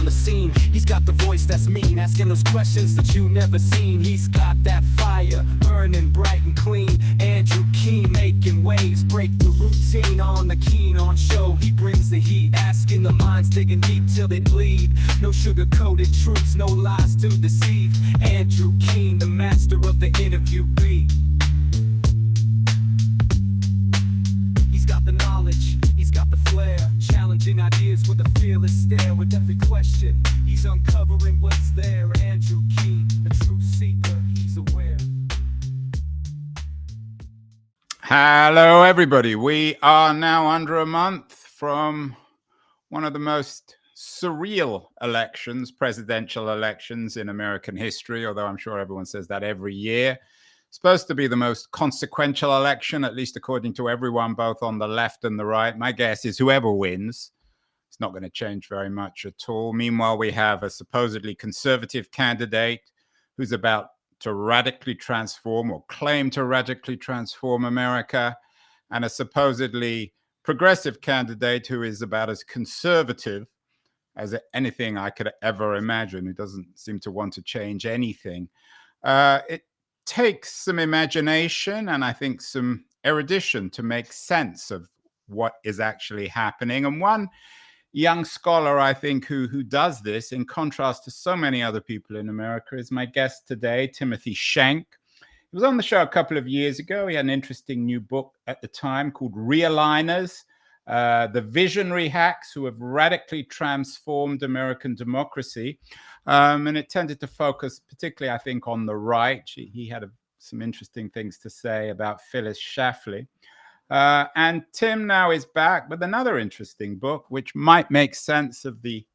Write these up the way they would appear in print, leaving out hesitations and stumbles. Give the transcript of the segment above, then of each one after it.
the scene. He's got the voice that's mean, asking those questions that you never seen. He's got that fire, burning bright and clean. Andrew Keen making waves, break the routine on the Keen on show. He brings the heat, asking the minds, digging deep till they bleed. No sugar-coated truths, no lies to deceive. Andrew Keen, the master of the interview beat. He's got the knowledge, he's got the flair, challenging ideas with a fearless stare. With every question, he's uncovering what's there. Andrew Keen, a truth seeker, he's aware. Hello, everybody. We are now under a month from one of the most surreal elections, presidential elections in American history, although I'm sure everyone says that every year. Supposed to be the most consequential election, at least according to everyone, both on the left and the right. My guess is whoever wins, it's not going to change very much at all. Meanwhile, we have a supposedly conservative candidate who's about to radically transform or claim to radically transform America, and a supposedly progressive candidate who is about as conservative as anything I could ever imagine, who doesn't seem to want to change anything. It takes some imagination and I think some erudition to make sense of what is actually happening. And one young scholar, I think, who does this, in contrast to so many other people in America, is my guest today, Timothy Shenk. He was on the show a couple of years ago. He had an interesting new book at the time called Realigners, the visionary hacks who have radically transformed American democracy. And it tended to focus particularly, I think, on the right. He had some interesting things to say about Phyllis Schlafly. And Tim now is back with another interesting book, which might make sense of the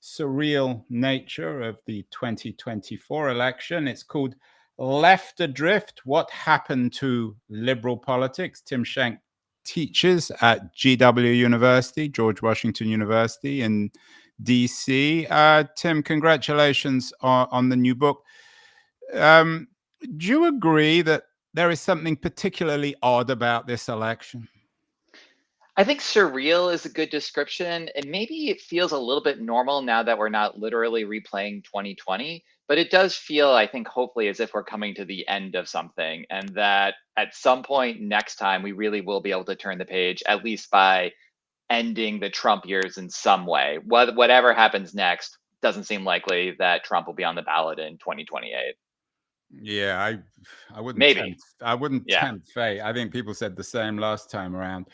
surreal nature of the 2024 election. It's called Left Adrift, What Happened to Liberal Politics. Tim Shenk teaches at GW University, George Washington University in DC. Tim, congratulations on the new book. Do you agree that there is something particularly odd about this election? I think surreal is a good description, and maybe it feels a little bit normal now that we're not literally replaying 2020, but it does feel, I think, hopefully as if we're coming to the end of something, and that at some point next time, we really will be able to turn the page, at least by ending the Trump years in some way. Whatever happens next, doesn't seem likely that Trump will be on the ballot in 2028. Yeah, I wouldn't Maybe. tempt fate. I think people said the same last time around.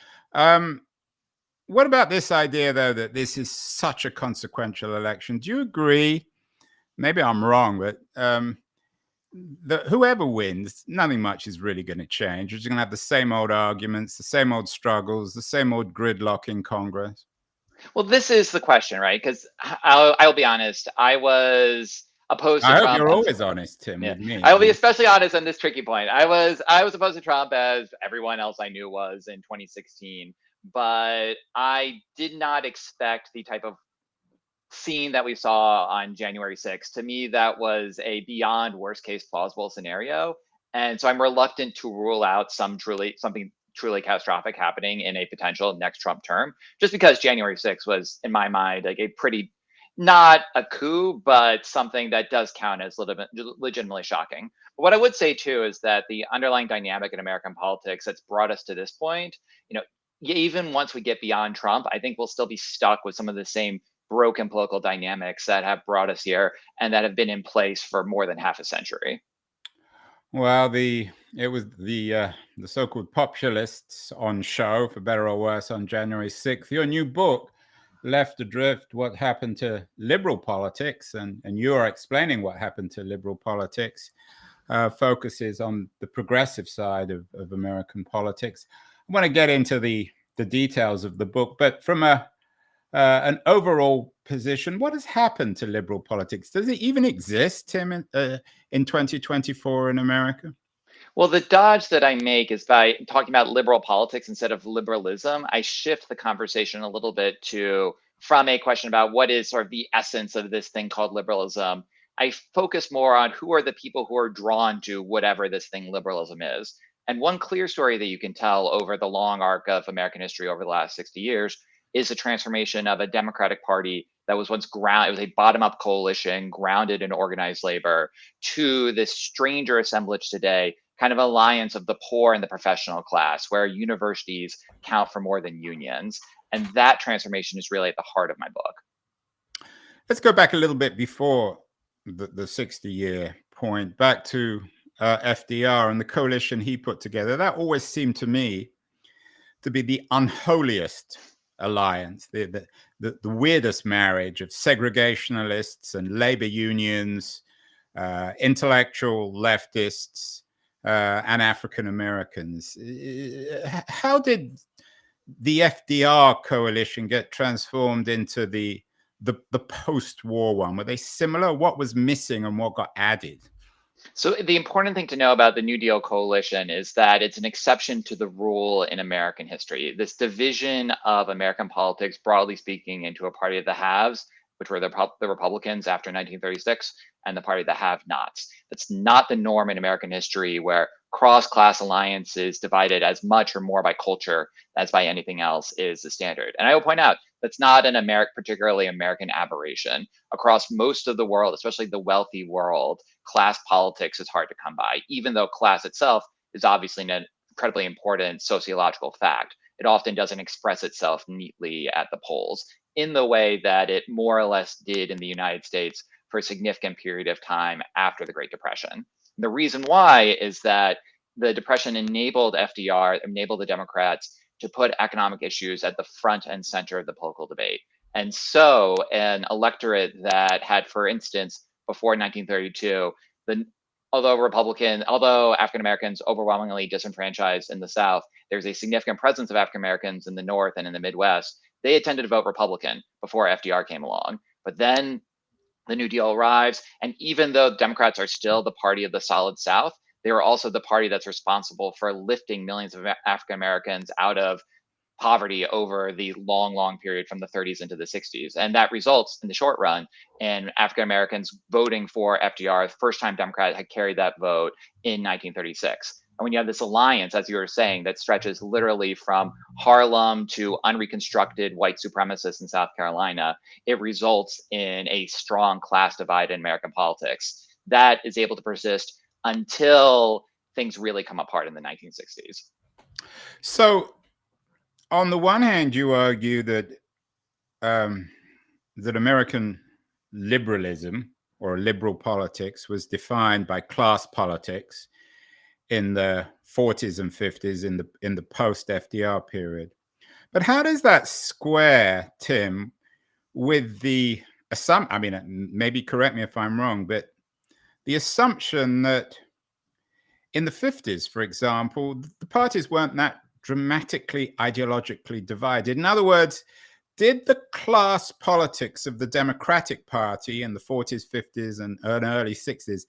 What about this idea, though, that this is such a consequential election? Do you agree? Maybe I'm wrong, but whoever wins, nothing much is really going to change. We're just going to have the same old arguments, the same old struggles, the same old gridlock in Congress. Well, this is the question, right? Because I'll be honest, I was opposed to Trump. I hope you're always honest, Tim, with me. I will be especially honest on this tricky point. I was opposed to Trump, as everyone else I knew was in 2016, but I did not expect the type of scene that we saw on January 6th. To me, that was a beyond worst case plausible scenario. And so I'm reluctant to rule out something truly catastrophic happening in a potential next Trump term, just because January 6th was, in my mind, like a pretty, not a coup, but something that does count as legitimately shocking. But what I would say too is that the underlying dynamic in American politics that's brought us to this point, even once we get beyond Trump, I think we'll still be stuck with some of the same broken political dynamics that have brought us here and that have been in place for more than half a century. Well, it was the so-called populists on show, for better or worse, on January 6th. Your new book, Left Adrift, What Happened to Liberal Politics, and you are explaining what happened to liberal politics, focuses on the progressive side of American politics. I want to get into the details of the book, but from an overall position, what has happened to liberal politics? Does it even exist, Tim, in 2024 in America? Well, the dodge that I make is by talking about liberal politics instead of liberalism. I shift the conversation a little bit from a question about what is sort of the essence of this thing called liberalism. I focus more on who are the people who are drawn to whatever this thing liberalism is. And one clear story that you can tell over the long arc of American history over the last 60 years is the transformation of a Democratic Party that was once it was a bottom-up coalition grounded in organized labor, to this stranger assemblage today, kind of alliance of the poor and the professional class, where universities count for more than unions. And that transformation is really at the heart of my book. Let's go back a little bit before the 60-year point, back to FDR and the coalition he put together. That always seemed to me to be the unholiest alliance, the weirdest marriage of segregationalists and labor unions, intellectual leftists, and African Americans. How did the FDR coalition get transformed into the post-war one? Were they similar? What was missing and what got added? So the important thing to know about the New Deal coalition is that it's an exception to the rule in American history. This division of American politics, broadly speaking, into a party of the haves, which were the Republicans after 1936, and the party of the have-nots. That's not the norm in American history, where cross-class alliances divided as much or more by culture as by anything else is the standard. And I will point out, that's not an particularly American aberration. Across most of the world, especially the wealthy world, class politics is hard to come by, even though class itself is obviously an incredibly important sociological fact. It often doesn't express itself neatly at the polls in the way that it more or less did in the United States for a significant period of time after the Great Depression. The reason why is that the Depression enabled FDR, enabled the Democrats to put economic issues at the front and center of the political debate. And so an electorate that had, for instance, before 1932, although African Americans overwhelmingly disenfranchised in the South, there's a significant presence of African Americans in the North and in the Midwest. They tended to vote Republican before FDR came along. But then the New Deal arrives, and even though Democrats are still the party of the solid South, they were also the party that's responsible for lifting millions of African Americans out of poverty over the long period from the 30s into the 60s. And that results in the short run in African Americans voting for FDR. The first time Democrat had carried that vote in 1936. And when you have this alliance, as you were saying, that stretches literally from Harlem to unreconstructed white supremacists in South Carolina, it results in a strong class divide in American politics that is able to persist until things really come apart in the 1960s. So, on the one hand, you argue that that American liberalism or liberal politics was defined by class politics in the 40s and 50s in the post-FDR period. But how does that square, Tim, with the assumption? I mean, maybe correct me if I'm wrong, but the assumption that in the 50s, for example, the parties weren't that dramatically ideologically divided. In other words, did the class politics of the Democratic Party in the 40s, 50s, and early 60s,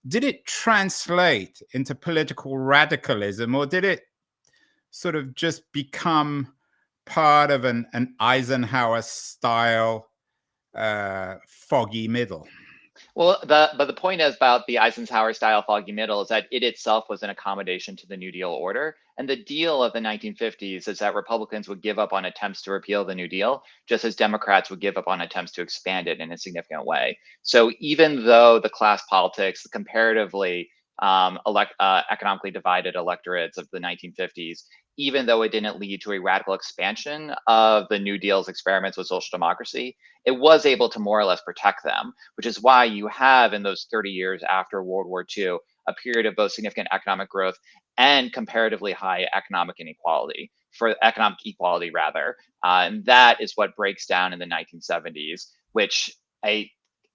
did it translate into political radicalism, or did it sort of just become part of an Eisenhower-style foggy middle? Well, but the point is about the Eisenhower-style foggy middle is that it itself was an accommodation to the New Deal order. And the deal of the 1950s is that Republicans would give up on attempts to repeal the New Deal, just as Democrats would give up on attempts to expand it in a significant way. So even though the class politics, the comparatively economically divided electorates of the 1950s, even though it didn't lead to a radical expansion of the New Deal's experiments with social democracy, it was able to more or less protect them, which is why you have in those 30 years after World War II, a period of both significant economic growth and comparatively high economic equality, and that is what breaks down in the 1970s, which a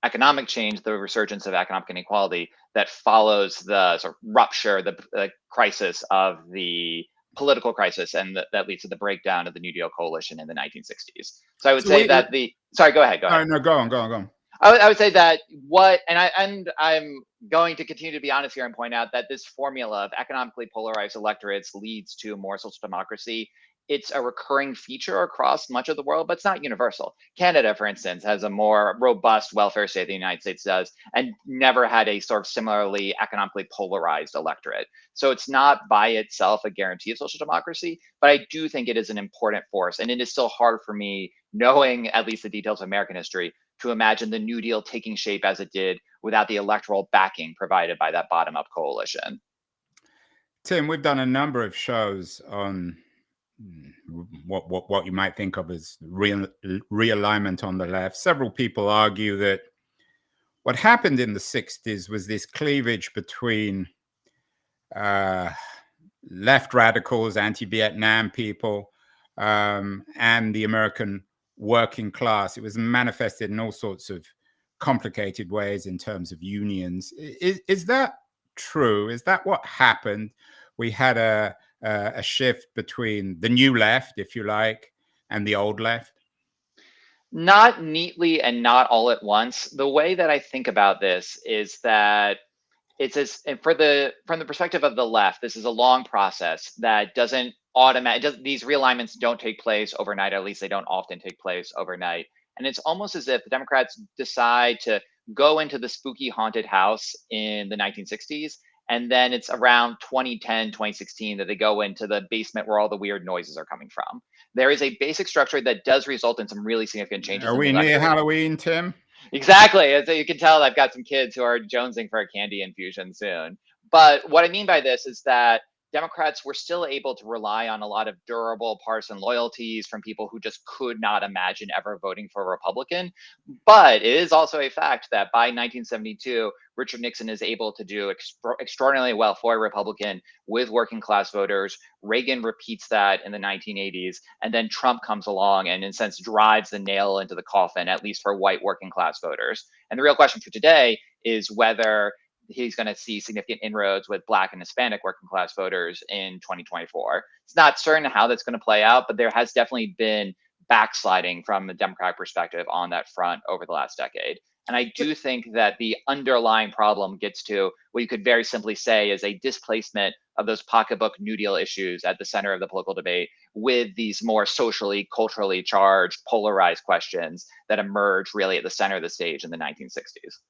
economic change, the resurgence of economic inequality that follows the sort of rupture, the crisis of the political crisis, and that leads to the breakdown of the New Deal coalition in the 1960s. So I would say that sorry, go ahead. Go ahead. No, go on. I would say that I'm going to continue to be honest here and point out that this formula of economically polarized electorates leads to more social democracy it's a recurring feature across much of the world, but it's not universal. Canada, for instance, has a more robust welfare state than the United States does, and never had a sort of similarly economically polarized electorate. So it's not by itself a guarantee of social democracy, but I do think it is an important force. And it is still hard for me, knowing at least the details of American history, to imagine the New Deal taking shape as it did without the electoral backing provided by that bottom-up coalition. Tim, we've done a number of shows on what you might think of as realignment on the left. Several people argue that what happened in the 60s was this cleavage between left radicals, anti-Vietnam people, and the American working class. It was manifested in all sorts of complicated ways in terms of unions. Is that true? Is that what happened? We had a shift between the new left, if you like, and the old left? Not neatly and not all at once. The way that I think about this is that it's as, and from the perspective of the left, this is a long process that doesn't these realignments don't take place overnight, or at least they don't often take place overnight. And it's almost as if the Democrats decide to go into the spooky haunted house in the 1960s, and then it's around 2010, 2016 that they go into the basement where all the weird noises are coming from. There is a basic structure that does result in some really significant changes. Are we near Halloween, Tim? Exactly. As you can tell, I've got some kids who are jonesing for a candy infusion soon. But what I mean by this is that Democrats were still able to rely on a lot of durable partisan loyalties from people who just could not imagine ever voting for a Republican. But it is also a fact that by 1972, Richard Nixon is able to do extraordinarily well for a Republican with working class voters. Reagan repeats that in the 1980s. And then Trump comes along and, in a sense, drives the nail into the coffin, at least for white working class voters. And the real question for today is whether he's going to see significant inroads with Black and Hispanic working class voters in 2024. It's not certain how that's going to play out, but there has definitely been backsliding from a Democratic perspective on that front over the last decade. And I do think that the underlying problem gets to what you could very simply say is a displacement of those pocketbook New Deal issues at the center of the political debate with these more socially, culturally charged, polarized questions that emerge really at the center of the stage in the 1960s.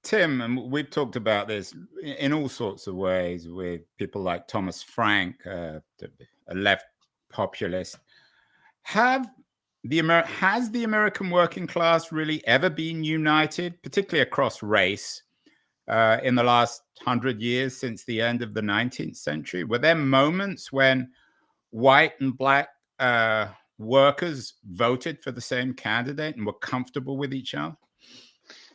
Tim, and we've talked about this in all sorts of ways with people like Thomas Frank, a left populist. Has the American working class really ever been united, particularly across race, in the last 100 years since the end of the 19th century? Were there moments when white and Black workers voted for the same candidate and were comfortable with each other?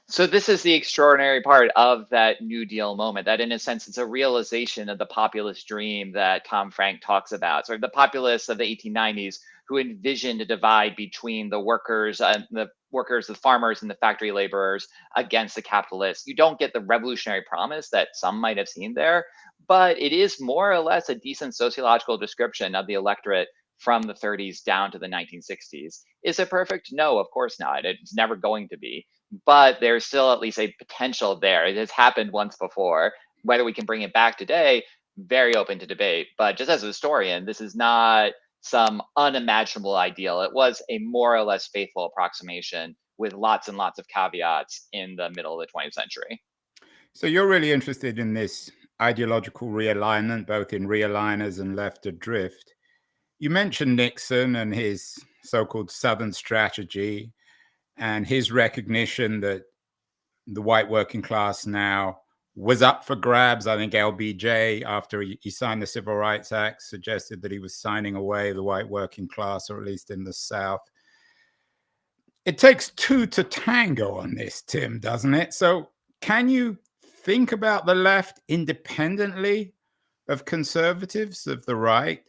So this is the extraordinary part of that New Deal moment, that in a sense, it's a realization of the populist dream that Tom Frank talks about. So the populists of the 1890s who envisioned a divide between the workers, the farmers and the factory laborers against the capitalists. You don't get the revolutionary promise that some might have seen there, but it is more or less a decent sociological description of the electorate from the 30s down to the 1960s. Is it perfect? No, of course not. It's never going to be. But there's still at least a potential there. It has happened once before. Whether we can bring it back today, very open to debate. But just as a historian, this is not some unimaginable ideal. It was a more or less faithful approximation with lots and lots of caveats in the middle of the 20th century. So you're really interested in this ideological realignment, both in realigners and left adrift. You mentioned Nixon and his so-called Southern strategy and his recognition that the white working class now was up for grabs. I think LBJ, after he signed the Civil Rights Act, suggested that he was signing away the white working class, or at least in the South. It takes two to tango on this, Tim, doesn't it? So can you think about the left independently of conservatives, of the right?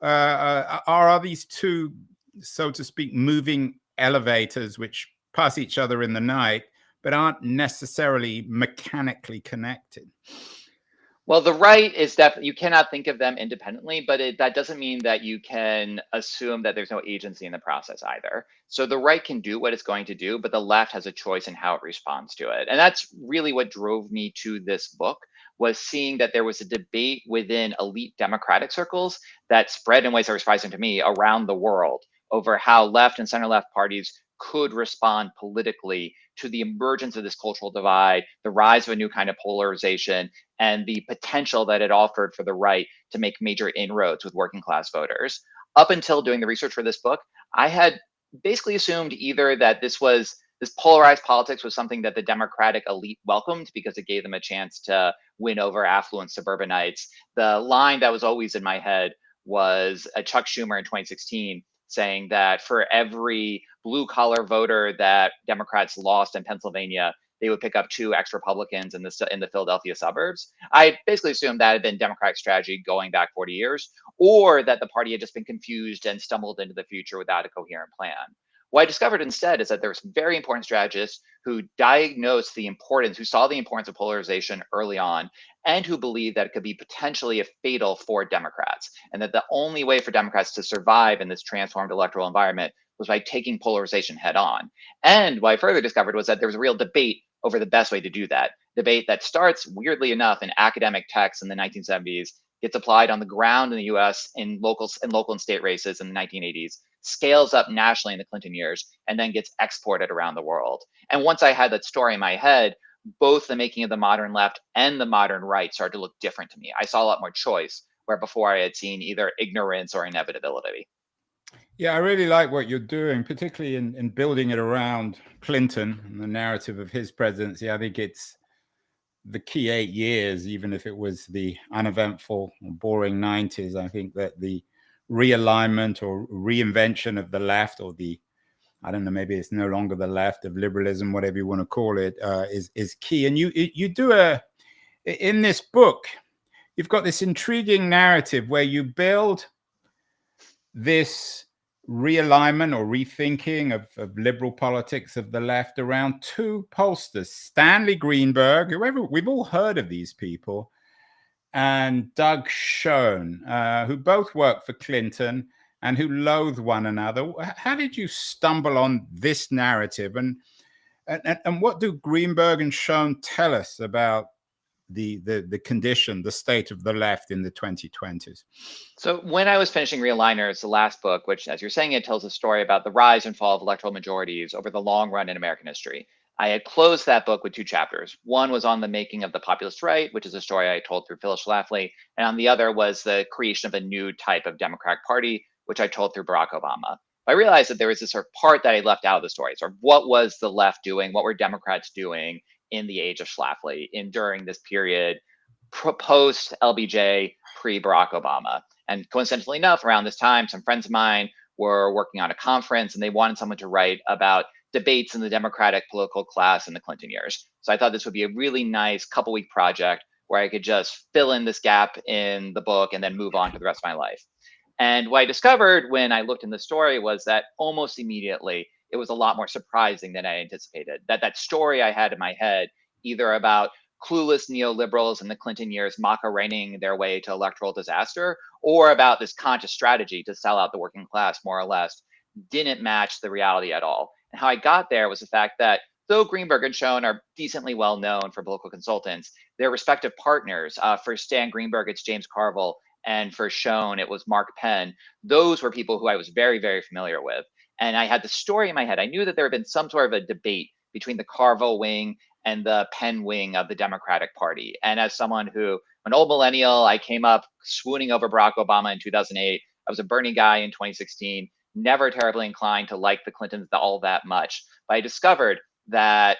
Are these two, so to speak, moving elevators which pass each other in the night, but aren't necessarily mechanically connected? Well, the right is definitely, you cannot think of them independently, but that doesn't mean that you can assume that there's no agency in the process either. So the right can do what it's going to do, but the left has a choice in how it responds to it. And that's really what drove me to this book. was seeing that there was a debate within elite Democratic circles that spread in ways that were surprising to me around the world over how left and center left parties could respond politically to the emergence of this cultural divide, the rise of a new kind of polarization, and the potential that it offered for the right to make major inroads with working class voters. Up until doing the research for this book, I had basically assumed either that this polarized politics was something that the Democratic elite welcomed because it gave them a chance to win over affluent suburbanites. The line that was always in my head was a Chuck Schumer in 2016 saying that for every blue collar voter that Democrats lost in Pennsylvania, they would pick up 2 ex-Republicans in the Philadelphia suburbs. I basically assumed that had been Democratic strategy going back 40 years, or that the party had just been confused and stumbled into the future without a coherent plan. What I discovered instead is that there were some very important strategists who diagnosed the importance, who saw the importance of polarization early on, and who believed that it could be potentially fatal for Democrats, and that the only way for Democrats to survive in this transformed electoral environment was by taking polarization head on. And what I further discovered was that there was a real debate over the best way to do that. Debate that starts, weirdly enough, in academic texts in the 1970s, gets applied on the ground in the US in local and state races in the 1980s, scales up nationally in the Clinton years, and then gets exported around the world. And once I had that story in my head, both the making of the modern left and the modern right started to look different to me. I saw a lot more choice, where before I had seen either ignorance or inevitability. Yeah, I really like what you're doing, particularly in building it around Clinton and the narrative of his presidency. I think it's the key 8 years, even if it was the uneventful, boring 90s. I think that the realignment or reinvention of the left, or I don't know, maybe it's no longer the left, of liberalism, whatever you want to call it, is key. And you do in this book, you've got this intriguing narrative where you build this realignment or rethinking of liberal politics of the left around 2 pollsters, Stanley Greenberg, whoever, we've all heard of these people, and Doug Schoen, who both worked for Clinton and who loathe one another. How did you stumble on this narrative, and what do Greenberg and Schoen tell us about the condition, the state of the left in the 2020s? So when I was finishing Realigners, the last book, which, as you're saying, it tells a story about the rise and fall of electoral majorities over the long run in American history, I had closed that book with 2 chapters. One was on the making of the populist right, which is a story I told through Phyllis Schlafly, and on the other was the creation of a new type of Democratic Party, which I told through Barack Obama. I realized that there was this sort of part that I left out of the story. So what was the left doing? What were Democrats doing in the age of Schlafly, during this period post LBJ, pre Barack Obama? And coincidentally enough, around this time, some friends of mine were working on a conference and they wanted someone to write about debates in the Democratic political class in the Clinton years. So I thought this would be a really nice couple-week project where I could just fill in this gap in the book and then move on to the rest of my life. And what I discovered when I looked in the story was that almost immediately, it was a lot more surprising than I anticipated. That story I had in my head, either about clueless neoliberals in the Clinton years Macarenaing their way to electoral disaster, or about this conscious strategy to sell out the working class, more or less, didn't match the reality at all. And how I got there was the fact that though Greenberg and Schoen are decently well known for political consultants, their respective partners, for Stan Greenberg, it's James Carville, and for Schoen, it was Mark Penn. Those were people who I was very, very familiar with. And I had the story in my head. I knew that there had been some sort of a debate between the Carville wing and the Penn wing of the Democratic Party. And as someone who, an old millennial, I came up swooning over Barack Obama in 2008. I was a Bernie guy in 2016, never terribly inclined to like the Clintons all that much. But I discovered that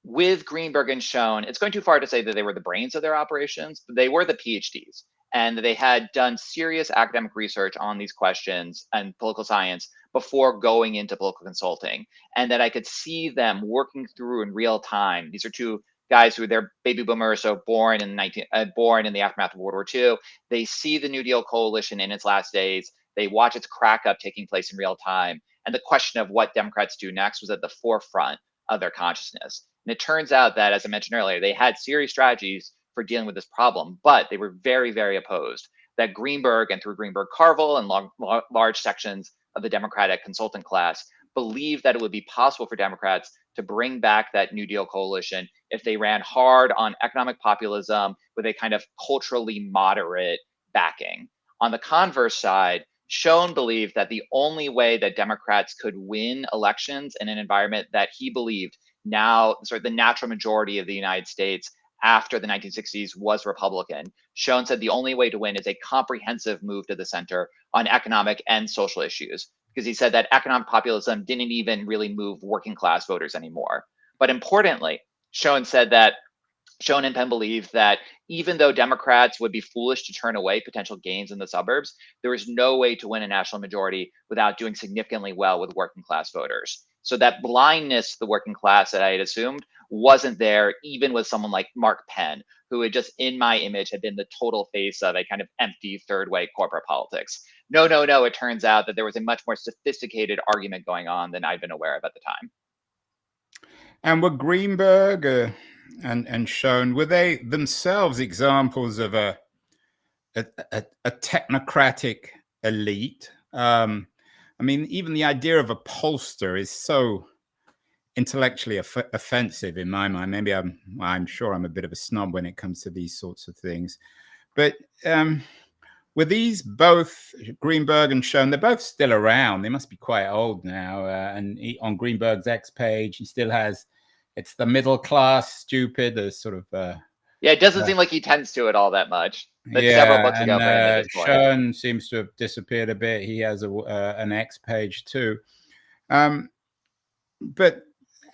with Greenberg and Schoen, it's going too far to say that they were the brains of their operations, but they were the PhDs. And they had done serious academic research on these questions and political science before going into political consulting, and that I could see them working through in real time. These are 2 guys who they're baby boomers, so born in the aftermath of World War II. They see the New Deal coalition in its last days. They watch its crack up taking place in real time, and the question of what Democrats do next was at the forefront of their consciousness. And it turns out that, as I mentioned earlier, they had serious strategies for dealing with this problem, but they were very, very opposed. That Greenberg, and through Greenberg Carville and large sections of the Democratic consultant class, believed that it would be possible for Democrats to bring back that New Deal coalition if they ran hard on economic populism with a kind of culturally moderate backing. On the converse side, Schoen believed that the only way that Democrats could win elections in an environment that he believed now sort of the natural majority of the United States after the 1960s was Republican. Schoen said the only way to win is a comprehensive move to the center on economic and social issues, because he said that economic populism didn't even really move working class voters anymore. But importantly, Schoen said that Schoen and Penn believed that even though Democrats would be foolish to turn away potential gains in the suburbs, there was no way to win a national majority without doing significantly well with working class voters. So that blindness to the working class that I had assumed wasn't there, even with someone like Mark Penn, who had just, in my image, had been the total face of a kind of empty third way corporate politics. No. It turns out that there was a much more sophisticated argument going on than I'd been aware of at the time. And were Greenberg and Schoen, were they themselves examples of a technocratic elite? I mean, even the idea of a pollster is so intellectually offensive in my mind. Maybe I'm sure I'm a bit of a snob when it comes to these sorts of things. But were these both, Greenberg and Schoen, they're both still around. They must be quite old now. And on Greenberg's X page, he still has, it's the middle class stupid, the sort of... yeah, it doesn't seem like he tends to it all that much. That's yeah, several books ago for him at this point. Schoen seems to have disappeared a bit. He has an X page too. But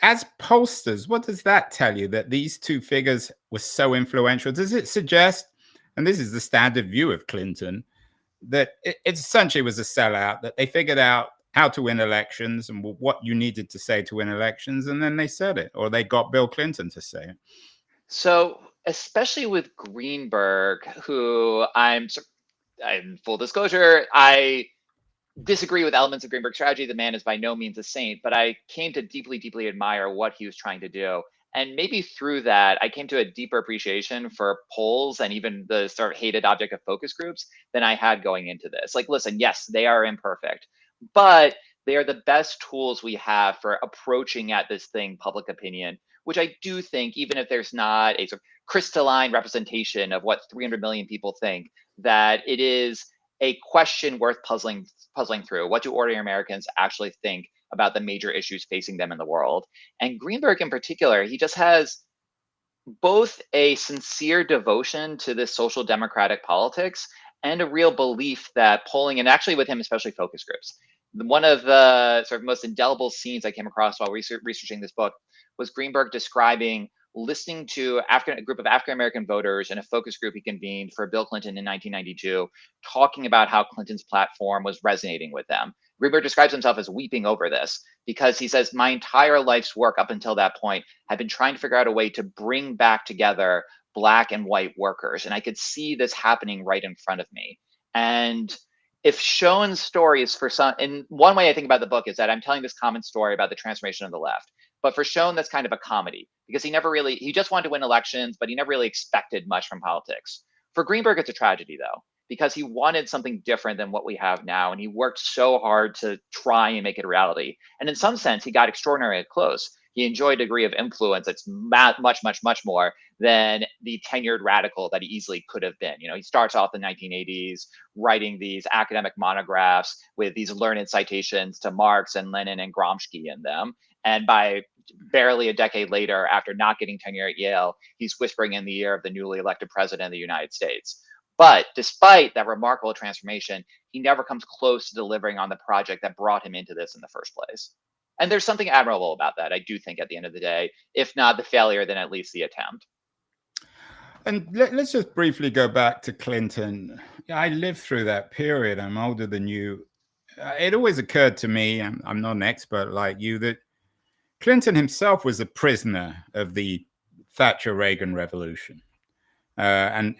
as pollsters, what does that tell you, that these two figures were so influential? Does it suggest, and this is the standard view of Clinton, that it essentially was a sellout, that they figured out how to win elections and what you needed to say to win elections, and then they said it, or they got Bill Clinton to say it? So, especially with Greenberg, who I'm full disclosure, I disagree with elements of Greenberg's strategy. The man is by no means a saint, but I came to deeply, deeply admire what he was trying to do. And maybe through that, I came to a deeper appreciation for polls and even the sort of hated object of focus groups than I had going into this. Like, listen, yes, they are imperfect, but they are the best tools we have for approaching at this thing, public opinion, which I do think, even if there's not a sort of crystalline representation of what 300 million people think, that it is a question worth puzzling through. What do ordinary Americans actually think about the major issues facing them in the world? And Greenberg in particular, he just has both a sincere devotion to this social democratic politics and a real belief that polling, and actually with him, especially focus groups. One of the sort of most indelible scenes I came across while researching this book was Greenberg describing listening to a group of African-American voters in a focus group he convened for Bill Clinton in 1992, talking about how Clinton's platform was resonating with them. Greenberg describes himself as weeping over this because he says, my entire life's work up until that point had been trying to figure out a way to bring back together Black and white workers. And I could see this happening right in front of me. And if Schoen's story is for some, in one way I think about the book is that I'm telling this common story about the transformation of the left. But for Schoen, that's kind of a comedy because he just wanted to win elections, but he never really expected much from politics. For Greenberg, it's a tragedy though, because he wanted something different than what we have now. And he worked so hard to try and make it a reality. And in some sense, he got extraordinarily close. He enjoyed a degree of influence that's much more than the tenured radical that he easily could have been. You know, he starts off in the 1980s writing these academic monographs with these learned citations to Marx and Lenin and Gramsci in them. And by barely a decade later, after not getting tenure at Yale, he's whispering in the ear of the newly elected president of the United States. But despite that remarkable transformation, he never comes close to delivering on the project that brought him into this in the first place. And there's something admirable about that, I do think, at the end of the day. If not the failure, then at least the attempt. And let's just briefly go back to Clinton. I lived through that period. I'm older than you. It always occurred to me, I'm not an expert like you, that Clinton himself was a prisoner of the Thatcher-Reagan revolution. And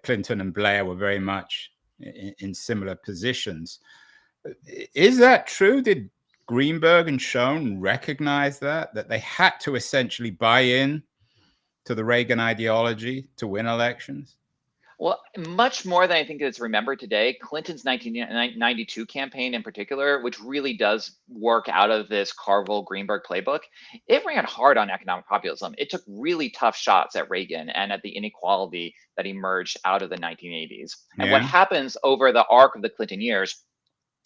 Clinton and Blair were very much in similar positions. Is that true? Did Greenberg and Schoen recognize that they had to essentially buy in to the Reagan ideology to win elections? Well, much more than I think is remembered today, Clinton's 1992 campaign in particular, which really does work out of this Carville-Greenberg playbook, it ran hard on economic populism. It took really tough shots at Reagan and at the inequality that emerged out of the 1980s. And what Yeah. happens over the arc of the Clinton years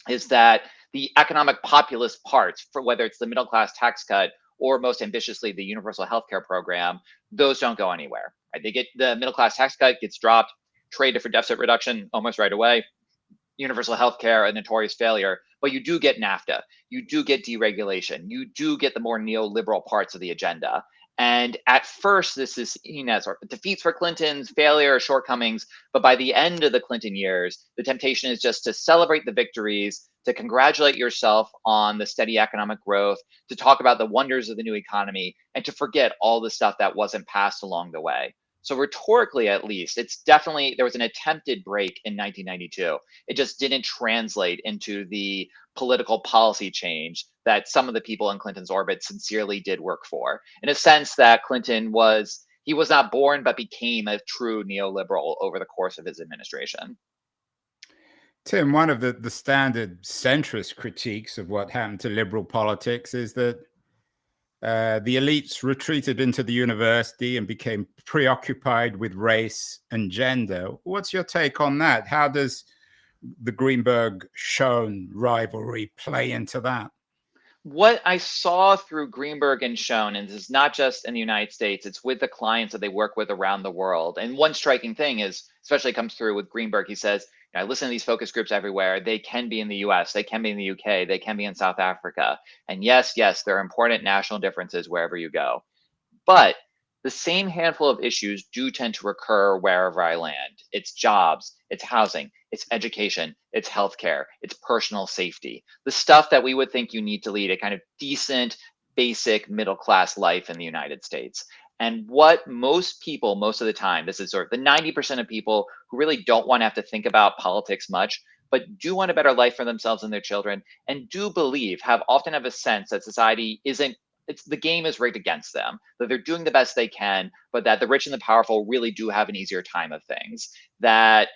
is that the economic populist parts, for whether it's the middle class tax cut or most ambitiously the universal health care program, those don't go anywhere. Right? They get the middle class tax cut gets dropped, traded for deficit reduction almost right away. Universal health care, a notorious failure, but you do get NAFTA, you do get deregulation, you do get the more neoliberal parts of the agenda. And at first, this is seen as defeats for Clinton's failure, shortcomings. But by the end of the Clinton years, the temptation is just to celebrate the victories, to congratulate yourself on the steady economic growth, to talk about the wonders of the new economy, and to forget all the stuff that wasn't passed along the way. So rhetorically, at least, it's definitely, there was an attempted break in 1992. It just didn't translate into the political policy change that some of the people in Clinton's orbit sincerely did work for. In a sense that he was not born, but became a true neoliberal over the course of his administration. Tim, one of the standard centrist critiques of what happened to liberal politics is that the elites retreated into the university and became preoccupied with race and gender. What's your take on that? How does the Greenberg-Schoen rivalry play into that? What I saw through Greenberg and Schoen, and this is not just in the United States, it's with the clients that they work with around the world. And one striking thing is, especially comes through with Greenberg, he says, I listen to these focus groups everywhere. They can be in the US, they can be in the UK, they can be in South Africa. And yes, there are important national differences wherever you go. But the same handful of issues do tend to recur wherever I land. It's jobs, it's housing, it's education, it's healthcare, it's personal safety. The stuff that we would think you need to lead a kind of decent, basic middle class life in the United States. And what most people, most of the time, this is sort of the 90% of people who really don't want to have to think about politics much, but do want a better life for themselves and their children, and do believe, often have a sense that society isn't, the game is rigged against them, that they're doing the best they can, but that the rich and the powerful really do have an easier time of things. That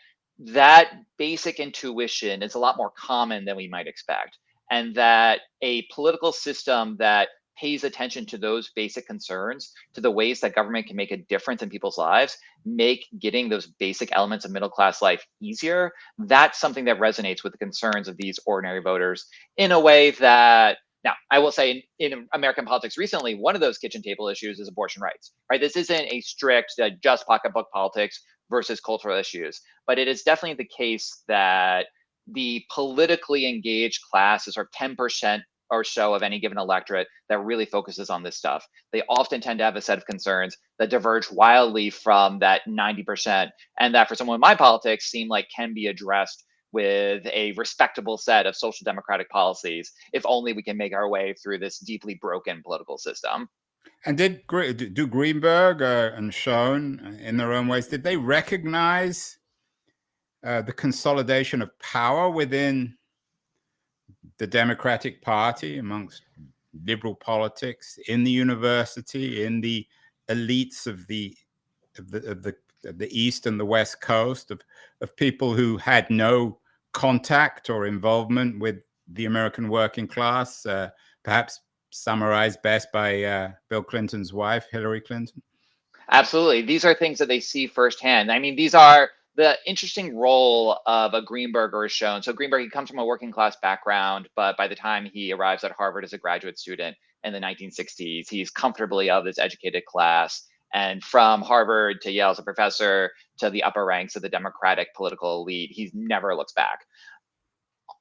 basic intuition is a lot more common than we might expect. And that a political system that pays attention to those basic concerns, to the ways that government can make a difference in people's lives, make getting those basic elements of middle class life easier, that's something that resonates with the concerns of these ordinary voters in a way that, now, I will say in American politics recently, one of those kitchen table issues is abortion rights, right? This isn't a strict just pocketbook politics versus cultural issues, but it is definitely the case that the politically engaged class is sort of 10% or so of any given electorate that really focuses on this stuff. They often tend to have a set of concerns that diverge wildly from that 90%, and that for someone in my politics seem like can be addressed with a respectable set of social democratic policies, if only we can make our way through this deeply broken political system. And do Greenberg and Schoen, in their own ways, did they recognize the consolidation of power within the Democratic Party amongst liberal politics in the university, in the elites of the East and the West Coast, of people who had no contact or involvement with the American working class, perhaps summarized best by Bill Clinton's wife, Hillary Clinton? Absolutely. These are things that they see firsthand. I mean, these are the interesting role of a Greenberg or a Schoen. So Greenberg, he comes from a working class background, but by the time he arrives at Harvard as a graduate student in the 1960s, he's comfortably of this educated class. And from Harvard to Yale as a professor to the upper ranks of the Democratic political elite, he never looks back.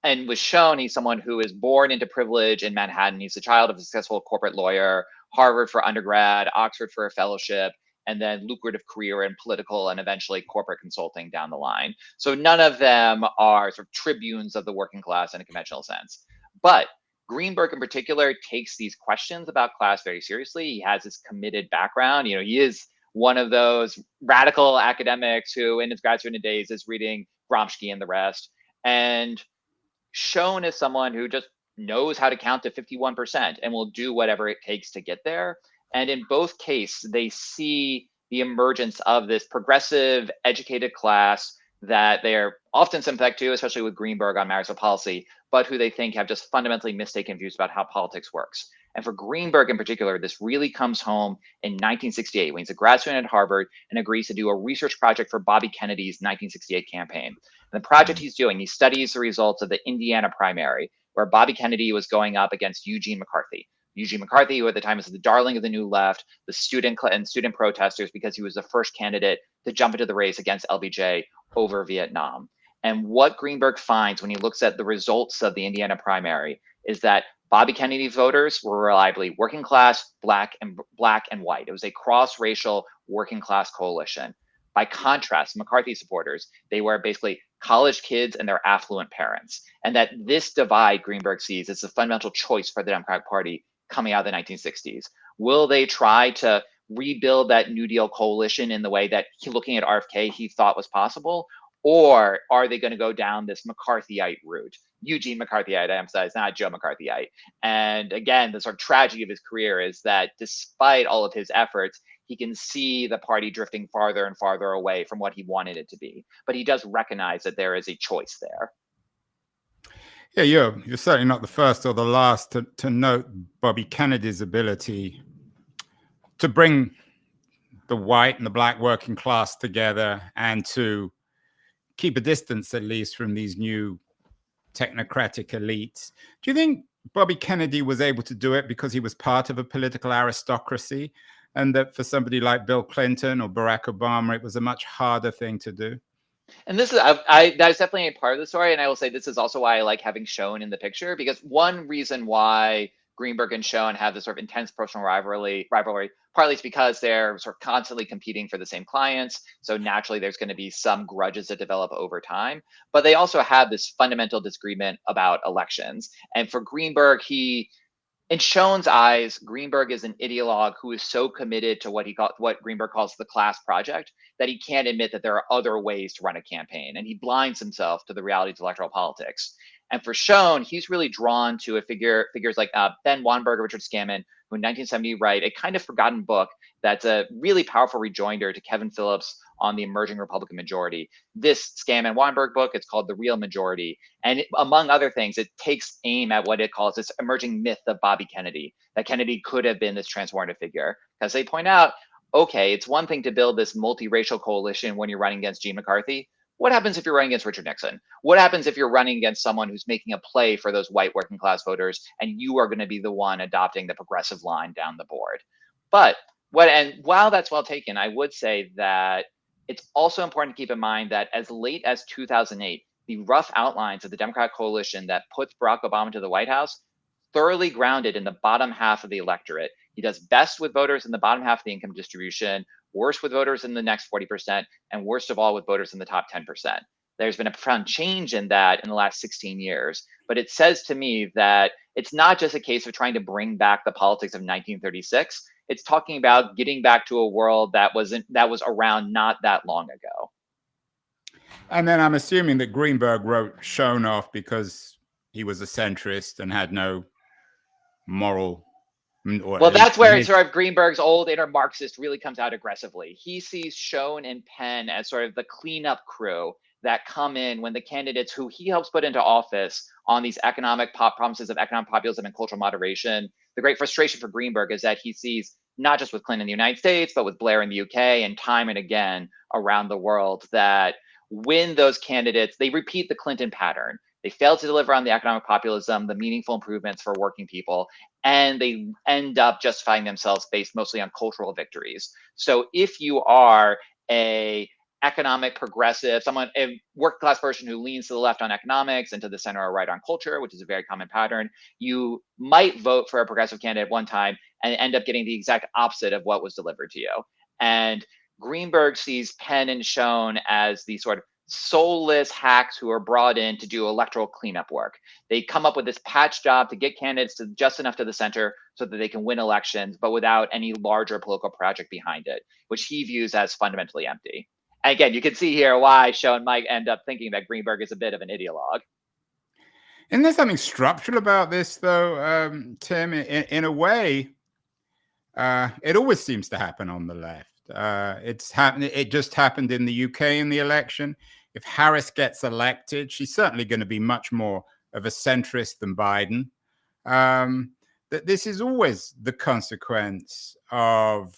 And with Schoen, he's someone who is born into privilege in Manhattan. He's the child of a successful corporate lawyer, Harvard for undergrad, Oxford for a fellowship, and then lucrative career in political and eventually corporate consulting down the line. So none of them are sort of tribunes of the working class in a conventional sense. But Greenberg in particular takes these questions about class very seriously. He has this committed background. He is one of those radical academics who in his grad student days is reading Gramsci and the rest. And Schoen is someone who just knows how to count to 51% and will do whatever it takes to get there. And in both cases, they see the emergence of this progressive, educated class that they're often sympathetic to, especially with Greenberg on matters of policy, but who they think have just fundamentally mistaken views about how politics works. And for Greenberg in particular, this really comes home in 1968 when he's a grad student at Harvard and agrees to do a research project for Bobby Kennedy's 1968 campaign. And the project he's doing, he studies the results of the Indiana primary, where Bobby Kennedy was going up against Eugene McCarthy. Eugene McCarthy, who at the time was the darling of the New Left, the student protesters, because he was the first candidate to jump into the race against LBJ over Vietnam. And what Greenberg finds when he looks at the results of the Indiana primary is that Bobby Kennedy voters were reliably working class, black and white. It was a cross-racial working class coalition. By contrast, McCarthy supporters, they were basically college kids and their affluent parents. And that this divide, Greenberg sees, is a fundamental choice for the Democratic Party coming out of the 1960s. Will they try to rebuild that New Deal coalition in the way that looking at RFK, he thought was possible? Or are they going to go down this McCarthyite route? Eugene McCarthyite, I emphasize, not Joe McCarthyite. And again, the sort of tragedy of his career is that despite all of his efforts, he can see the party drifting farther and farther away from what he wanted it to be. But he does recognize that there is a choice there. Yeah, you're certainly not the first or the last to note Bobby Kennedy's ability to bring the white and the black working class together and to keep a distance, at least, from these new technocratic elites. Do you think Bobby Kennedy was able to do it because he was part of a political aristocracy, and that for somebody like Bill Clinton or Barack Obama, it was a much harder thing to do? And this is, that's definitely a part of the story. And I will say this is also why I like having Schoen in the picture, because one reason why Greenberg and Schoen have this sort of intense personal rivalry, partly it's because they're sort of constantly competing for the same clients. So naturally, there's going to be some grudges that develop over time. But they also have this fundamental disagreement about elections. And for Greenberg, in Schoen's eyes, Greenberg is an ideologue who is so committed to what Greenberg calls the class project that he can't admit that there are other ways to run a campaign, and he blinds himself to the realities of electoral politics. And for Schoen, he's really drawn to figures like Ben Wanberg, Richard Scammon, who in 1970 write a kind of forgotten book that's a really powerful rejoinder to Kevin Phillips on the emerging Republican majority. This Scammon Wanberg book, it's called The Real Majority. And among other things, it takes aim at what it calls this emerging myth of Bobby Kennedy, that Kennedy could have been this transformative figure. Because they point out, okay, it's one thing to build this multiracial coalition when you're running against Gene McCarthy. What happens if you're running against Richard Nixon? What happens if you're running against someone who's making a play for those white working class voters, and you are going to be the one adopting the progressive line down the board? But while that's well taken, I would say that it's also important to keep in mind that as late as 2008, the rough outlines of the Democratic coalition that puts Barack Obama to the White House thoroughly grounded in the bottom half of the electorate. He does best with voters in the bottom half of the income distribution, worse with voters in the next 40%, and worst of all with voters in the top 10%. There's been a profound change in that in the last 16 years. But it says to me that it's not just a case of trying to bring back the politics of 1936. It's talking about getting back to a world that was around not that long ago. And then I'm assuming that Greenberg wrote Schoen off because he was a centrist and had no moral. Well, that's where sort of Greenberg's old inner Marxist really comes out aggressively. He sees Schoen and Penn as sort of the cleanup crew that come in when the candidates who he helps put into office on these economic promises of economic populism and cultural moderation. The great frustration for Greenberg is that he sees, not just with Clinton in the United States, but with Blair in the UK and time and again around the world, that when those candidates, they repeat the Clinton pattern. They fail to deliver on the economic populism, the meaningful improvements for working people, and they end up justifying themselves based mostly on cultural victories. So if you are a economic progressive, a working class person who leans to the left on economics and to the center or right on culture, which is a very common pattern, you might vote for a progressive candidate one time and end up getting the exact opposite of what was delivered to you. And Greenberg sees Penn and Schoen as the sort of soulless hacks who are brought in to do electoral cleanup work. They come up with this patch job to get candidates to just enough to the center so that they can win elections, but without any larger political project behind it, which he views as fundamentally empty. And again, you can see here why Schoen might end up thinking that Greenberg is a bit of an ideologue. Isn't there something structural about this, though, Tim? In a way, it always seems to happen on the left. It's happened. It just happened in the UK in the election. If Harris gets elected, she's certainly going to be much more of a centrist than Biden. That this is always the consequence of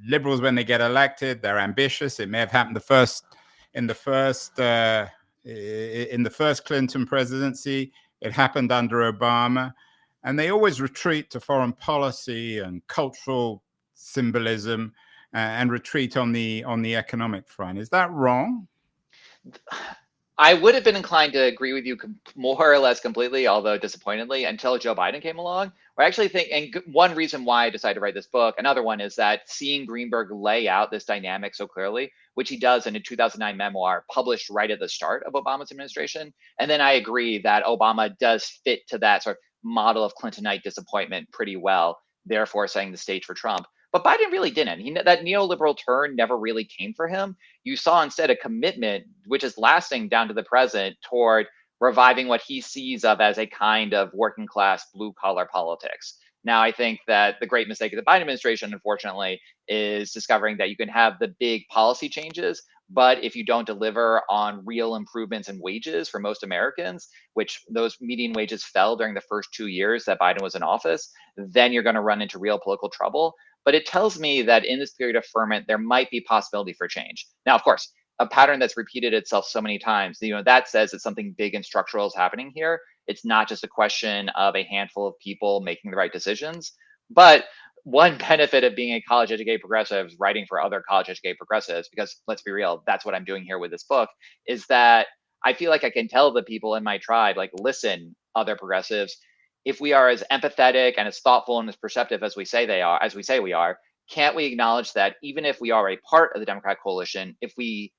liberals when they get elected. They're ambitious. It may have happened in the first Clinton presidency. It happened under Obama, and they always retreat to foreign policy and cultural symbolism and retreat on the economic front. Is that wrong? I would have been inclined to agree with you more or less completely, although disappointingly, until Joe Biden came along. I actually think, and one reason why I decided to write this book, another one is that seeing Greenberg lay out this dynamic so clearly, which he does in a 2009 memoir published right at the start of Obama's administration. And then I agree that Obama does fit to that sort of model of Clintonite disappointment pretty well, therefore setting the stage for Trump. But Biden really didn't. That neoliberal turn never really came for him. You saw instead a commitment, which is lasting down to the present, toward reviving what he sees of as a kind of working class blue collar politics. Now, I think that the great mistake of the Biden administration, unfortunately, is discovering that you can have the big policy changes, but if you don't deliver on real improvements in wages for most Americans, which those median wages fell during the first 2 years that Biden was in office, then you're going to run into real political trouble. But it tells me that in this period of ferment, there might be possibility for change. Now, of course, a pattern that's repeated itself so many times, that says that something big and structural is happening here. It's not just a question of a handful of people making the right decisions. But one benefit of being a college educated progressive, writing for other college educated progressives, because let's be real, that's what I'm doing here with this book, is that I feel like I can tell the people in my tribe, like, listen, other progressives, if we are as empathetic and as thoughtful and as perceptive as we say we are, can't we acknowledge that even if we are a part of the Democratic coalition, if we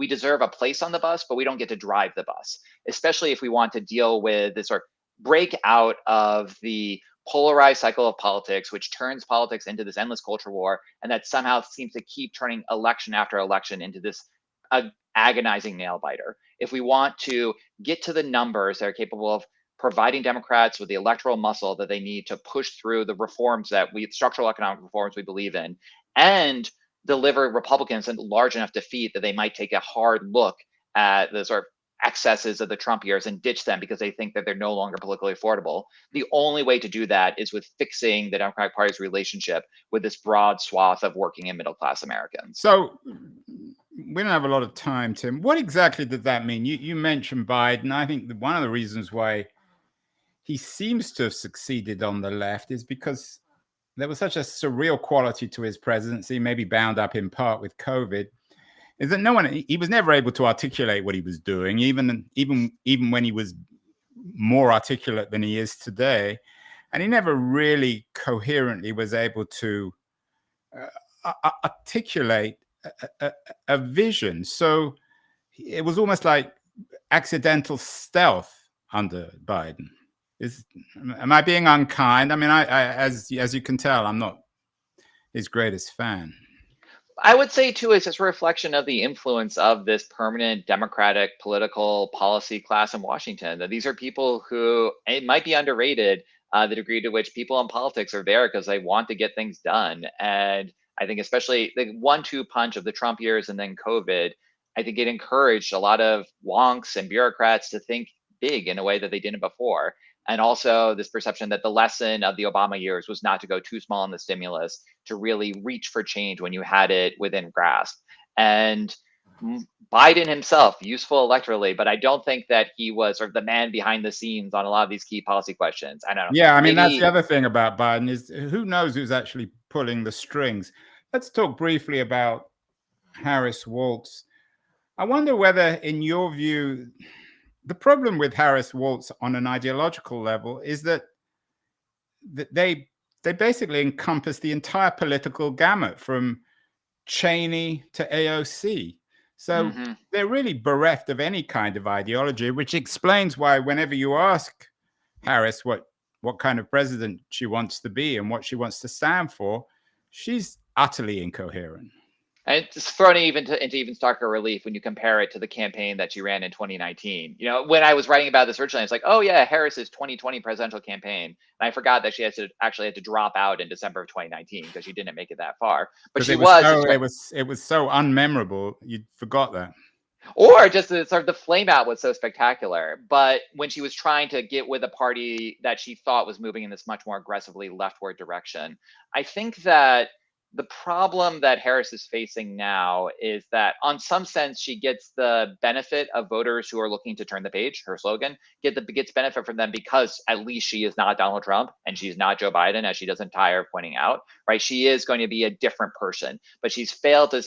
deserve a place on the bus, but we don't get to drive the bus, especially if we want to deal with this sort of break out of the polarized cycle of politics, which turns politics into this endless culture war, and that somehow seems to keep turning election after election into this agonizing nail biter. If we want to get to the numbers that are capable of providing Democrats with the electoral muscle that they need to push through the reforms structural economic reforms we believe in, and deliver Republicans a large enough defeat that they might take a hard look at the sort of excesses of the Trump years and ditch them because they think that they're no longer politically affordable. The only way to do that is with fixing the Democratic Party's relationship with this broad swath of working and middle class Americans. So we don't have a lot of time, Tim. What exactly did that mean? You mentioned Biden. I think that one of the reasons why he seems to have succeeded on the left is because there was such a surreal quality to his presidency, maybe bound up in part with COVID, is that he was never able to articulate what he was doing, even when he was more articulate than he is today. And he never really coherently was able to articulate a vision. So it was almost like accidental stealth under Biden. Am I being unkind? I mean, as you can tell, I'm not his greatest fan. I would say, too, it's just a reflection of the influence of this permanent Democratic political policy class in Washington. That these are people who, it might be underrated, the degree to which people in politics are there because they want to get things done. And I think especially the 1-2 punch of the Trump years and then COVID, I think it encouraged a lot of wonks and bureaucrats to think big in a way that they didn't before. And also this perception that the lesson of the Obama years was not to go too small in the stimulus, to really reach for change when you had it within grasp. And Biden himself, useful electorally, but I don't think that he was sort of the man behind the scenes on a lot of these key policy questions. I don't know. Yeah, I mean, that's the other thing about Biden is who knows who's actually pulling the strings. Let's talk briefly about Harris Waltz. I wonder whether, in your view, the problem with Harris Waltz on an ideological level is that they basically encompass the entire political gamut from Cheney to AOC. So they're really bereft of any kind of ideology, which explains why whenever you ask Harris what kind of president she wants to be and what she wants to stand for, she's utterly incoherent. And it's thrown into even starker relief when you compare it to the campaign that she ran in 2019. You know, when I was writing about this originally, it's like, oh yeah, Harris's 2020 presidential campaign, and I forgot that she actually had to drop out in December of 2019 because she didn't make it that far. But she was. It was so unmemorable. You forgot that. Or just the sort of the flame out was so spectacular. But when she was trying to get with a party that she thought was moving in this much more aggressively leftward direction, I think that the problem that Harris is facing now is that on some sense she gets the benefit of voters who are looking to turn the page, her slogan, gets benefit from them because at least she is not Donald Trump and she's not Joe Biden, as she doesn't tire of pointing out, right? She is going to be a different person, but she's failed to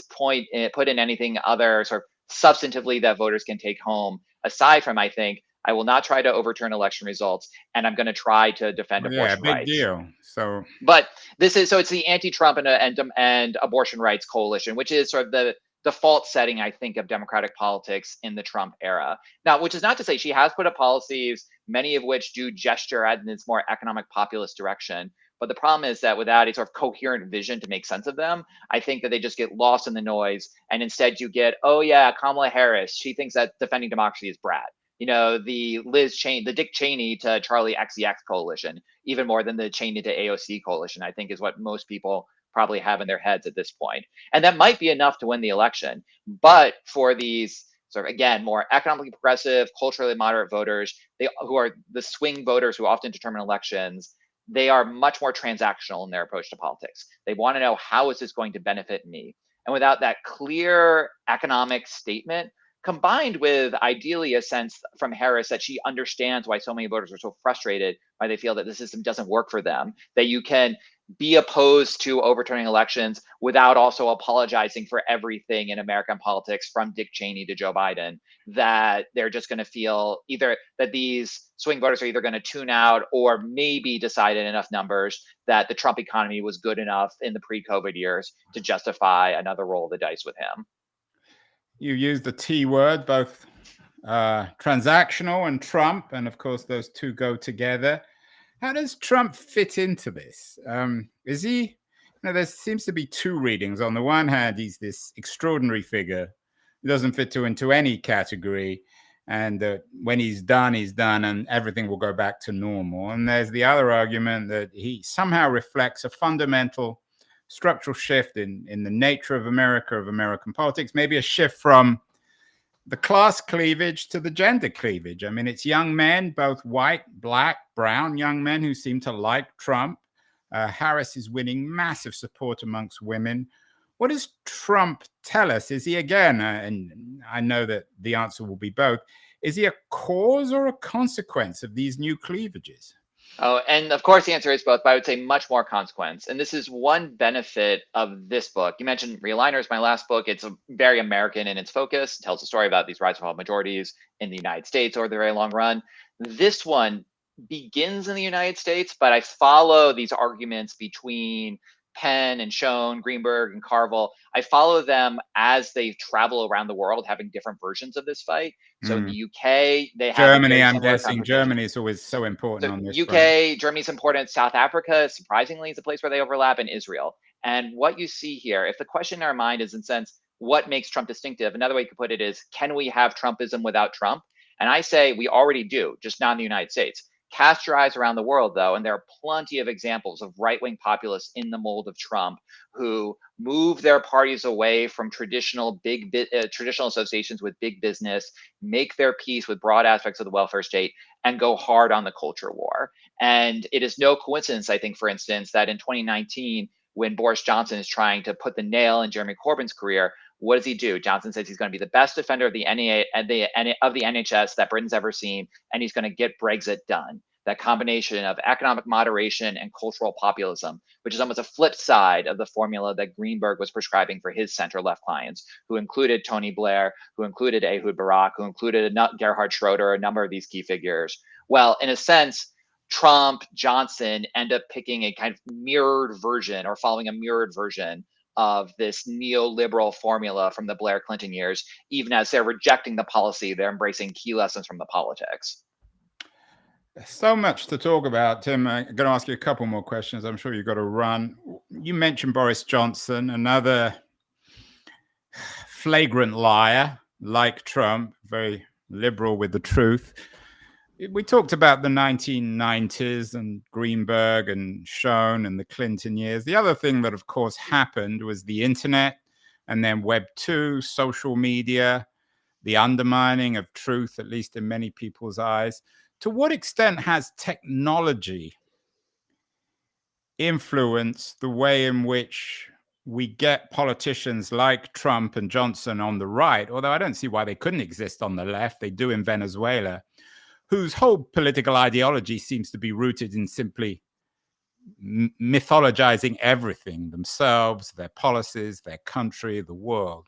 put in anything other sort of substantively that voters can take home, aside from, I think, I will not try to overturn election results, and I'm going to try to defend abortion rights. Big deal. So, but it's the anti-Trump and abortion rights coalition, which is sort of the default setting, I think, of Democratic politics in the Trump era. Now, which is not to say she has put up policies, many of which do gesture at this more economic populist direction. But the problem is that without a sort of coherent vision to make sense of them, I think that they just get lost in the noise. And instead you get, oh yeah, Kamala Harris, she thinks that defending democracy is brat. You know, the Dick Cheney to Charlie XCX coalition, even more than the Cheney to AOC coalition, I think is what most people probably have in their heads at this point. And that might be enough to win the election. But for these sort of, again, more economically progressive, culturally moderate voters, who are the swing voters who often determine elections, they are much more transactional in their approach to politics. They want to know, how is this going to benefit me? And without that clear economic statement, combined with ideally a sense from Harris that she understands why so many voters are so frustrated, why they feel that the system doesn't work for them, that you can be opposed to overturning elections without also apologizing for everything in American politics, from Dick Cheney to Joe Biden, that they're just going to feel either that these swing voters are either going to tune out or maybe decide in enough numbers that the Trump economy was good enough in the pre-COVID years to justify another roll of the dice with him. You used the T word, both transactional and Trump, and of course those two go together. How does Trump fit into this? Is he, you know, there seems to be two readings. On the one hand, he's this extraordinary figure who doesn't fit into any category, and when he's done, and everything will go back to normal. And there's the other argument that he somehow reflects a fundamental structural shift in the nature of America, of American politics, maybe a shift from the class cleavage to the gender cleavage. I mean, it's young men, both white, black, brown young men, who seem to like Trump. Harris is winning massive support amongst women. What does Trump tell us? Is he, again, and I know that the answer will be both, is he a cause or a consequence of these new cleavages? Oh, and of course the answer is both, but I would say much more consequence. And this is one benefit of this book. You mentioned Realigners, my last book. It's very American in its focus. It tells a story about these rise and fall majorities in the United States over the very long run. This one begins in the United States, but I follow these arguments between Penn and Schoen, Greenberg and Carville. I follow them as they travel around the world, having different versions of this fight. So in the UK, they have Germany. I'm guessing Germany is always so important on this. UK, Germany's important. South Africa, surprisingly, is a place where they overlap, and Israel. And what you see here, if the question in our mind is, in sense, what makes Trump distinctive? Another way you could put it is, can we have Trumpism without Trump? And I say we already do, just not in the United States. Cast your eyes around the world, though, and there are plenty of examples of right-wing populists in the mold of Trump who move their parties away from traditional associations with big business, make their peace with broad aspects of the welfare state, and go hard on the culture war. And it is no coincidence, I think, for instance, that in 2019, when Boris Johnson is trying to put the nail in Jeremy Corbyn's career, what does he do? Johnson says he's going to be the best defender of the NHS that Britain's ever seen, and he's going to get Brexit done. That combination of economic moderation and cultural populism, which is almost a flip side of the formula that Greenberg was prescribing for his center-left clients, who included Tony Blair, who included Ehud Barak, who included Gerhard Schroeder, a number of these key figures. Well, in a sense, Trump, Johnson end up picking a kind of mirrored version, or following a mirrored version of this neoliberal formula from the Blair Clinton years. Even as they're rejecting the policy, they're embracing key lessons from the politics. So much to talk about, Tim. I'm going to ask you a couple more questions. I'm sure you've got to run. You mentioned Boris Johnson, another flagrant liar like Trump, very liberal with the truth. We talked about the 1990s and Greenberg and Schoen and the Clinton years. The other thing that, of course, happened was the internet and then Web 2, social media, the undermining of truth, at least in many people's eyes. To what extent has technology influenced the way in which we get politicians like Trump and Johnson on the right, although I don't see why they couldn't exist on the left, they do in Venezuela, whose whole political ideology seems to be rooted in simply mythologizing everything, themselves, their policies, their country, the world?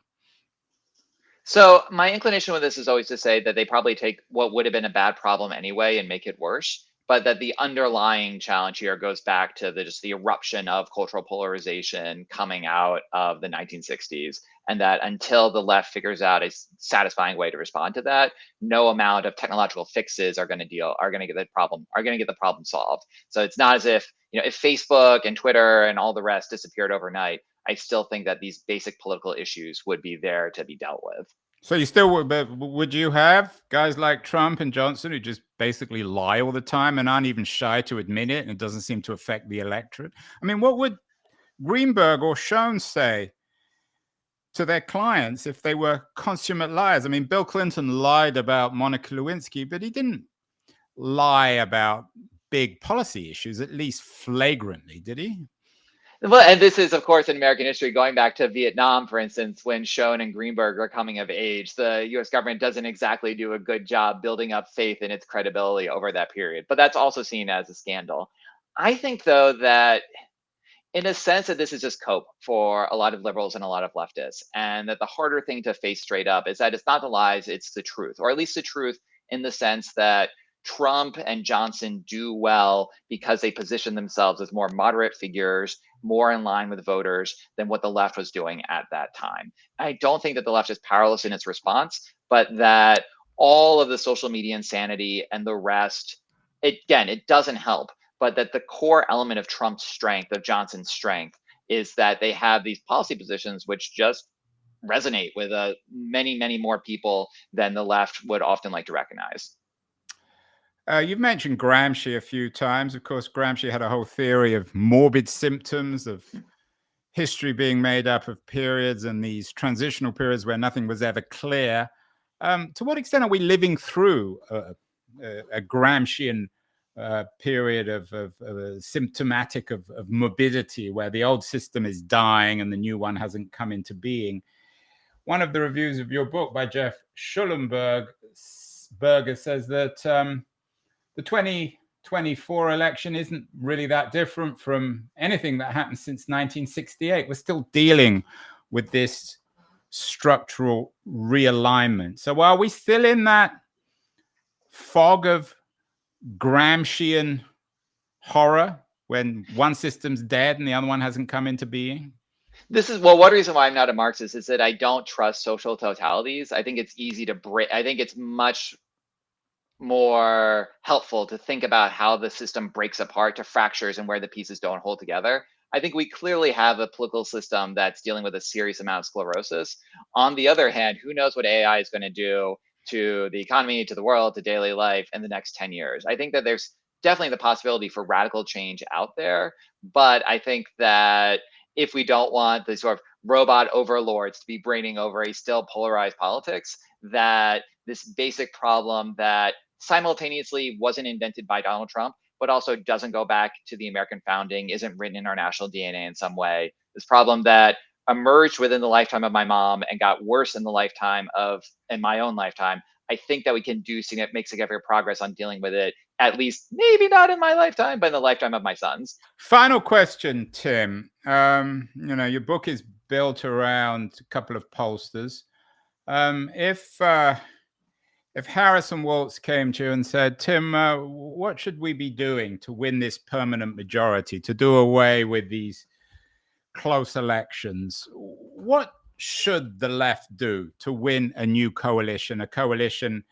So my inclination with this is always to say that they probably take what would have been a bad problem anyway and make it worse, but that the underlying challenge here goes back to just the eruption of cultural polarization coming out of the 1960s, and that until the left figures out a satisfying way to respond to that, no amount of technological fixes are going to get the problem solved. So it's not as if, if Facebook and Twitter and all the rest disappeared overnight, I still think that these basic political issues would be there to be dealt with. So you still would you have guys like Trump and Johnson who just basically lie all the time and aren't even shy to admit it, and it doesn't seem to affect the electorate? I mean, what would Greenberg or Schoen say to their clients if they were consummate liars? I mean, Bill Clinton lied about Monica Lewinsky, but he didn't lie about big policy issues, at least flagrantly, did he? Well, and this is, of course, in American history, going back to Vietnam, for instance, when Schoen and Greenberg are coming of age, the US government doesn't exactly do a good job building up faith in its credibility over that period. But that's also seen as a scandal. I think, though, that in a sense that this is just cope for a lot of liberals and a lot of leftists, and that the harder thing to face straight up is that it's not the lies, it's the truth, or at least the truth in the sense that Trump and Johnson do well because they position themselves as more moderate figures, more in line with voters than what the left was doing at that time. I don't think that the left is powerless in its response, but that all of the social media insanity and the rest, it doesn't help, but that the core element of Trump's strength, of Johnson's strength, is that they have these policy positions which just resonate with many, many more people than the left would often like to recognize. You've mentioned Gramsci a few times. Of course, Gramsci had a whole theory of morbid symptoms, of history being made up of periods and these transitional periods where nothing was ever clear. To what extent are we living through a Gramscian period of symptomatic of morbidity, where the old system is dying and the new one hasn't come into being? One of the reviews of your book by Jeff Schellenberger says that the 2024 election isn't really that different from anything that happened since 1968. We're still dealing with this structural realignment. So are we still in that fog of Gramscian horror when one system's dead and the other one hasn't come into being? One reason why I'm not a Marxist is that I don't trust social totalities. I think it's easy to break. I think it's much more helpful to think about how the system breaks apart to fractures and where the pieces don't hold together. I think we clearly have a political system that's dealing with a serious amount of sclerosis. On the other hand, who knows what AI is going to do to the economy, to the world, to daily life in the next 10 years. I think that there's definitely the possibility for radical change out there, but I think that if we don't want the sort of robot overlords to be braining over a still polarized politics, that this basic problem that simultaneously wasn't invented by Donald Trump, but also doesn't go back to the American founding, isn't written in our national DNA in some way. This problem that emerged within the lifetime of my mom and got worse in my own lifetime. I think that we can make significant progress on dealing with it, at least maybe not in my lifetime, but in the lifetime of my sons. Final question, Tim. Your book is built around a couple of pollsters. If Harrison Waltz came to you and said, Tim, what should we be doing to win this permanent majority, to do away with these close elections? What should the left do to win a new coalition, a coalition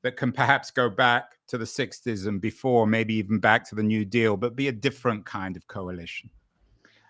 that can perhaps go back to the 60s and before, maybe even back to the New Deal, but be a different kind of coalition?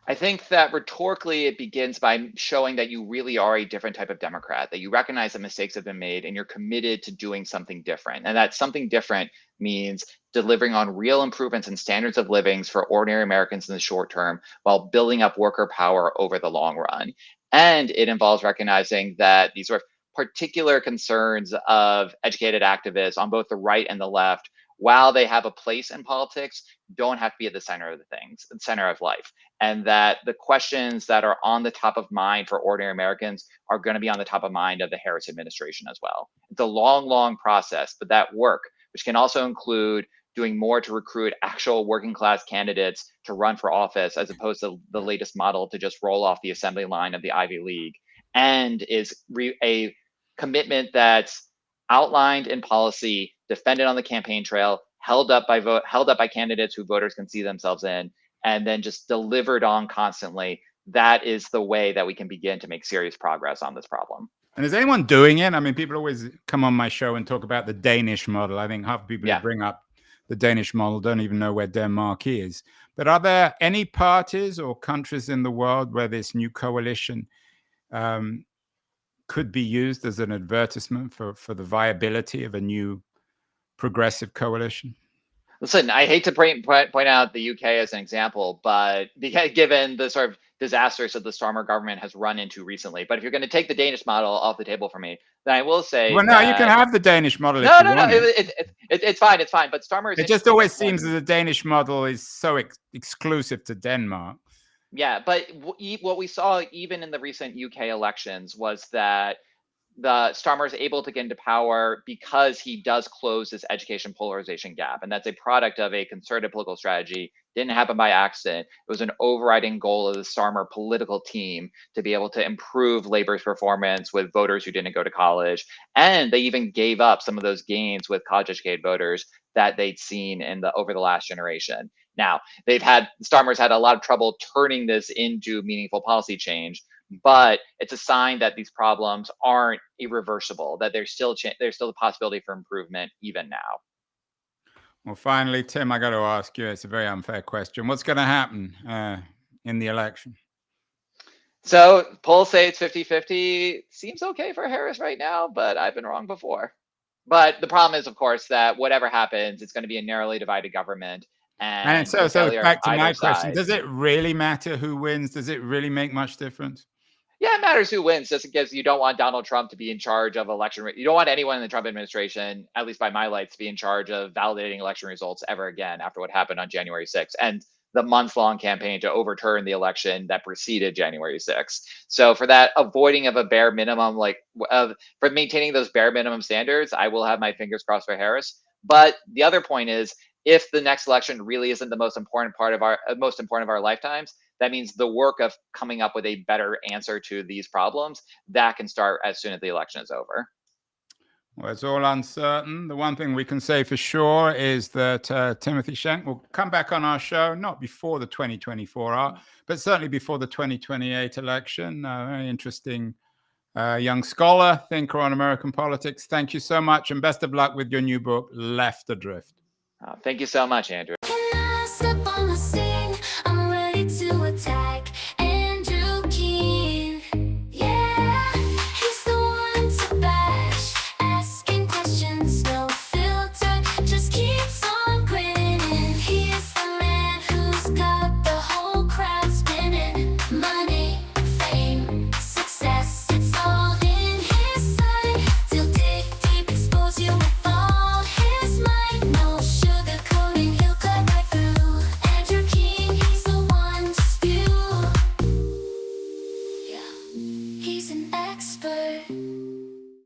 I think that rhetorically it begins by showing that you really are a different type of Democrat, that you recognize that mistakes have been made and you're committed to doing something different. And that something different means delivering on real improvements in standards of living for ordinary Americans in the short term while building up worker power over the long run. And it involves recognizing that these sort of particular concerns of educated activists on both the right and the left, while they have a place in politics, don't have to be at the center of the things, the center of life. And that the questions that are on the top of mind for ordinary Americans are going to be on the top of mind of the Harris administration as well. It's a long, long process, but that work, which can also include doing more to recruit actual working class candidates to run for office, as opposed to the latest model to just roll off the assembly line of the Ivy League, and is a commitment that's outlined in policy, defended on the campaign trail, held up by candidates who voters can see themselves in, and then just delivered on constantly. That is the way that we can begin to make serious progress on this problem. And is anyone doing it? I mean, people always come on my show and talk about the Danish model. I think half the people who bring up the Danish model don't even know where Denmark is. But are there any parties or countries in the world where this new coalition could be used as an advertisement for the viability of a new progressive coalition? Listen, I hate to point out the UK as an example, but given the sort of disasters that the Starmer government has run into recently, but if you're going to take the Danish model off the table for me, then I will say, well, no, you can have the Danish model. No, it's fine, it's fine. But Starmer is. It just always seems that the Danish model is so exclusive to Denmark. Yeah, but what we saw even in the recent UK elections was that the Starmer is able to get into power because he does close this education polarization gap. And that's a product of a concerted political strategy. Didn't happen by accident. It was an overriding goal of the Starmer political team to be able to improve labor's performance with voters who didn't go to college. And they even gave up some of those gains with college educated voters that they'd seen over the last generation. Now, Starmer's had a lot of trouble turning this into meaningful policy change, but it's a sign that these problems aren't irreversible, that there's still a possibility for improvement even now. Well, finally, Tim, I got to ask you, it's a very unfair question. What's going to happen in the election? So polls say it's 50-50. Seems okay for Harris right now, but I've been wrong before. But the problem is, of course, that whatever happens, it's going to be a narrowly divided government. And so back to my question, does it really matter who wins? Does it really make much difference? Yeah, it matters who wins, just because you don't want Donald Trump to be in charge of election. You don't want anyone in the Trump administration, at least by my lights, to be in charge of validating election results ever again after what happened on January 6th and the month-long campaign to overturn the election that preceded January 6th. So for that avoiding of a bare minimum, for maintaining those bare minimum standards, I will have my fingers crossed for Harris. But the other point is, if the next election really isn't the most important of our lifetimes, that means the work of coming up with a better answer to these problems, that can start as soon as the election is over. Well, it's all uncertain. The one thing we can say for sure is that Timothy Shenk will come back on our show, not before the 2024 but certainly before the 2028 election. Very interesting young scholar, thinker on American politics. Thank you so much, and best of luck with your new book, Left Adrift. Thank you so much, Andrew.